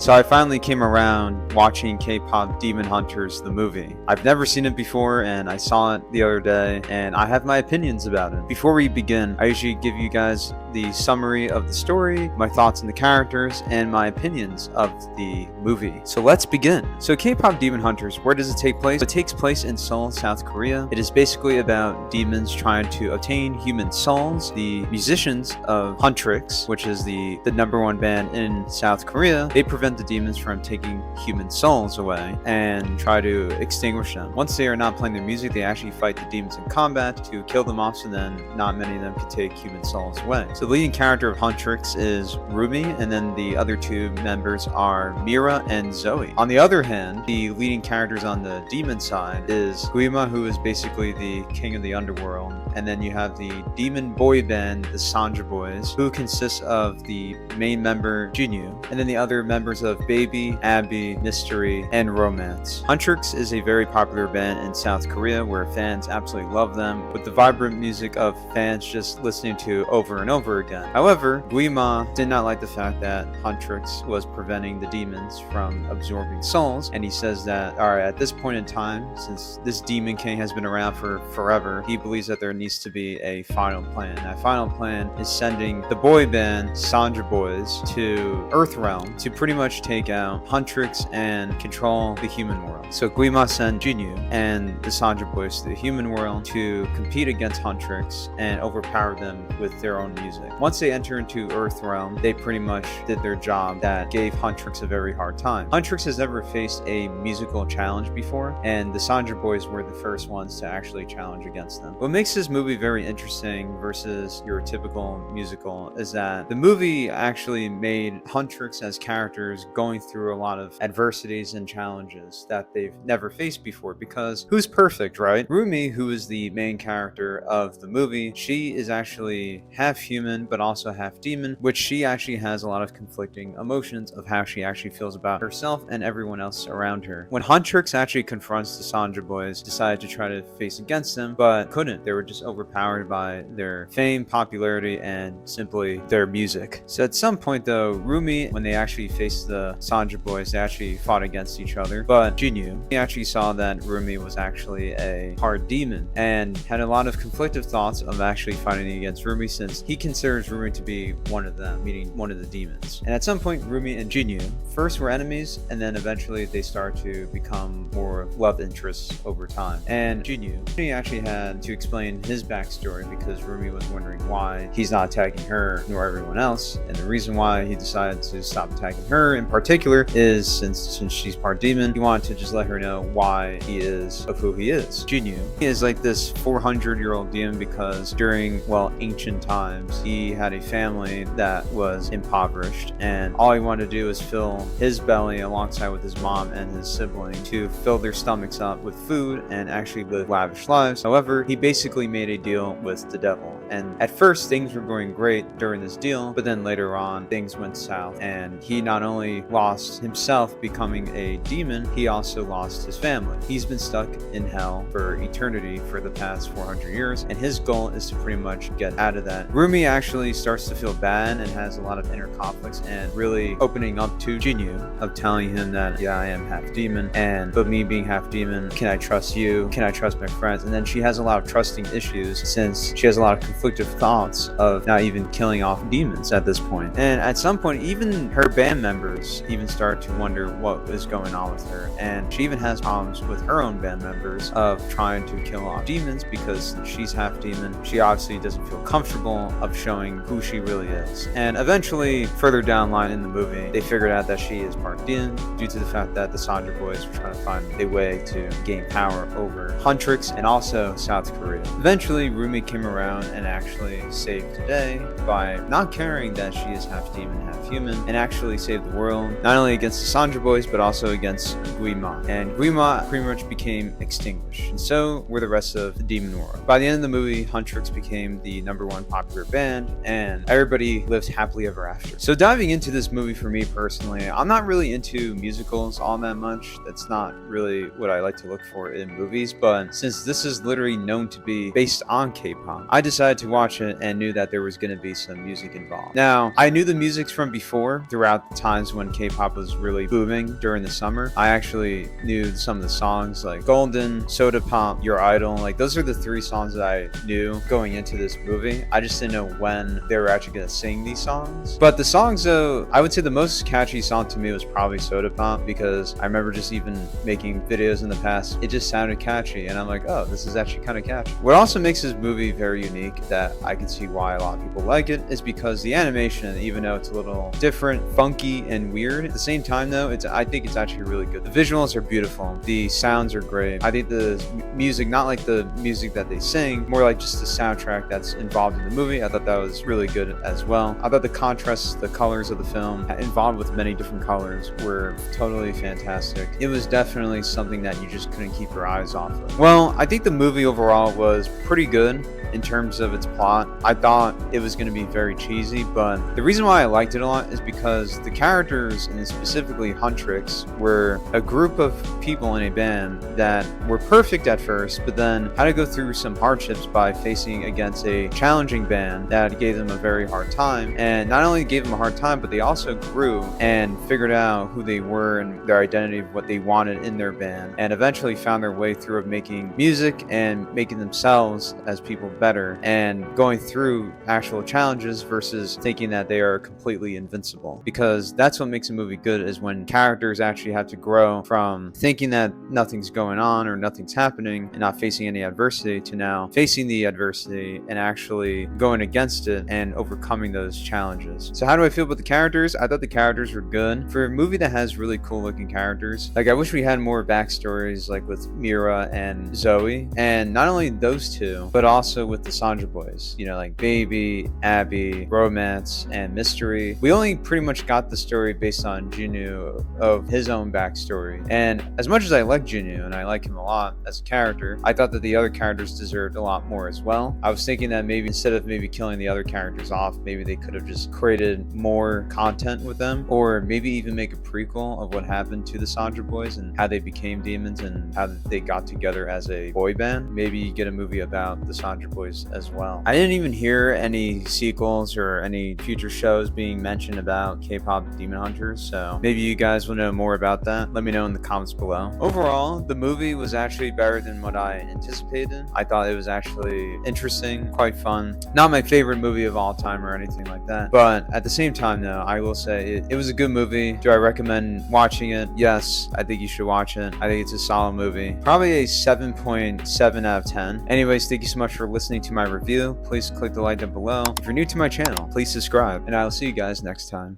So I finally came around watching K-pop Demon Hunters, the movie. I've never seen it before, and I saw it the other day, and I have my opinions about it. Before we begin, I usually give you guys the summary of the story, my thoughts on the characters, and my opinions of the movie. So let's begin. So K-pop Demon Hunters, where does it take place? It takes place in Seoul, South Korea. It is basically about demons trying to obtain human souls. The musicians of Huntrix, which is the number one band in South Korea, they prevent the demons from taking human souls away and try to extinguish them. Once they are not playing their music, they actually fight the demons in combat to kill them off, so then not many of them can take human souls away. So the leading character of Huntrix is Rumi, and then the other two members are Mira and Zoey. On the other hand, the leading characters on the demon side is Guima, who is basically the king of the underworld, and then you have the demon boy band, the Zentra Boys, who consists of the main member Jinu, and then the other members of Baby, Abby, Mystery, and Romance. Huntrix is a very popular band in South Korea where fans absolutely love them, with the vibrant music of fans just listening to over and over again. However, Guima did not like the fact that Huntrix was preventing the demons from absorbing souls, and he says that, alright, at this point in time, since this demon king has been around for forever, he believes that there needs to be a final plan. That final plan is sending the boy band Zentra Boys to Earthrealm to pretty much take out Huntrix and control the human world. So Guima sent Jinu and the Zentra Boys to the human world to compete against Huntrix and overpower them with their own music. Once they enter into Earthrealm, they pretty much did their job that gave Huntrix a very hard time. Huntrix has never faced a musical challenge before, and the Zentra Boys were the first ones to actually challenge against them. What makes this movie very interesting versus your typical musical is that the movie actually made Huntrix as characters going through a lot of adversities and challenges that they've never faced before, because who's perfect, right? Rumi, who is the main character of the movie, she is actually half human but also half demon, which she actually has a lot of conflicting emotions of how she actually feels about herself and everyone else around her. When Huntrix actually confronts the Zentra Boys, decided to try to face against them, but couldn't. They were just overpowered by their fame, popularity, and simply their music. So at some point though, Rumi, when they actually faced the Zentra Boys, they actually fought against each other, but Jinu, he actually saw that Rumi was actually a hard demon and had a lot of conflicted thoughts of actually fighting against Rumi, since he considers Rumi to be one of them, meaning one of the demons. And at some point, Rumi and Jinu first were enemies, and then eventually they start to become more love interests over time. And Jinu, he actually had to explain his backstory because Rumi was wondering why he's not attacking her nor everyone else, and the reason why he decided to stop attacking her in particular is since she's part demon, he wanted to just let her know why he is of who he is. Jinu, he is like this 400-year-old demon because during, well, ancient times, he had a family that was impoverished, and all he wanted to do was fill his belly alongside with his mom and his sibling to fill their stomachs up with food and actually live lavish lives. However, he basically made a deal with the devil, and at first things were going great during this deal, but then later on things went south, and he not only lost himself becoming a demon, he also lost his family. He's been stuck in hell for eternity for the past 400 years, and his goal is to pretty much get out of that. Rumi actually starts to feel bad and has a lot of inner conflicts, and really opening up to Jinu of telling him that, yeah, I am half demon, and but me being half demon, can I trust you? Can I trust my friends? And then she has a lot of trusting issues since she has a lot of conflicted thoughts of not even killing off demons at this point. And at some point, even her band members even start to wonder what is going on with her, and she even has problems with her own band members of trying to kill off demons because she's half demon. She obviously doesn't feel comfortable of showing who she really is. And eventually, further down the line in the movie, they figured out that she is part demon due to the fact that the Zentra Boys were trying to find a way to gain power over Huntrix and also South Korea. Eventually, Rumi came around and actually saved the day by not caring that she is half demon, half human, and actually saved the world, not only against the Zentra Boys, but also against Guima. And Guima pretty much became extinguished, and so were the rest of the demon world. By the end of the movie, Huntrix became the #1 popular band, and everybody lived happily ever after. So diving into this movie for me personally, I'm not really into musicals all that much. That's not really what I like to look for in movies, but since this is literally known to be based on K-pop, I decided went to watch it and knew that there was going to be some music involved. Now, I knew the music from before throughout the times when K-pop was really booming during the summer. I actually knew some of the songs like Golden, Soda Pop, Your Idol. Like, those are the 3 songs that I knew going into this movie. I just didn't know when they were actually going to sing these songs. But the songs, though, I would say the most catchy song to me was probably Soda Pop, because I remember just even making videos in the past. It just sounded catchy, and I'm like, oh, this is actually kind of catchy. What also makes this movie very unique, that I can see why a lot of people like it, is because the animation, even though it's a little different, funky, and weird, at the same time, though, I think it's actually really good. The visuals are beautiful. The sounds are great. I think the music, not like the music that they sing, more like just the soundtrack that's involved in the movie, I thought that was really good as well. I thought the contrasts, the colors of the film, involved with many different colors, were totally fantastic. It was definitely something that you just couldn't keep your eyes off of. Well, I think the movie overall was pretty good in terms of its plot. I thought it was going to be very cheesy, but the reason why I liked it a lot is because the characters, and specifically Huntrix, were a group of people in a band that were perfect at first, but then had to go through some hardships by facing against a challenging band that gave them a very hard time. And not only gave them a hard time, but they also grew and figured out who they were and their identity of what they wanted in their band, and eventually found their way through of making music and making themselves as people better, and going through actual challenges versus thinking that they are completely invincible. Because that's what makes a movie good, is when characters actually have to grow from thinking that nothing's going on or nothing's happening and not facing any adversity, to now facing the adversity and actually going against it and overcoming those challenges. So how do I feel about the characters? I thought the characters were good. For a movie that has really cool looking characters, like, I wish we had more backstories, like with Mira and Zoey, and not only those two, but also with the Sandra boys, you know, like Baby, Abby, Romance, and Mystery. We only pretty much got the story based on Jinu, of his own backstory. And as much as I like Jinu, and I like him a lot as a character, I thought that the other characters deserved a lot more as well. I was thinking that maybe instead of maybe killing the other characters off, maybe they could have just created more content with them, or maybe even make a prequel of what happened to the Sandra boys and how they became demons and how they got together as a boy band. Maybe get a movie about the Sandra boys as well. I didn't even hear any sequels or any future shows being mentioned about K-pop Demon Hunters, so maybe you guys will know more about that. Let me know in the comments below. Overall, the movie was actually better than what I anticipated. I thought it was actually interesting, quite fun. Not my favorite movie of all time or anything like that, but at the same time, though, I will say it was a good movie. Do I recommend watching it? Yes, I think you should watch it. I think it's a solid movie. Probably a 7.7 out of 10. Anyways, thank you so much for listening to my review. Please click the like down below. If you're new to my channel, please subscribe, and I will see you guys next time.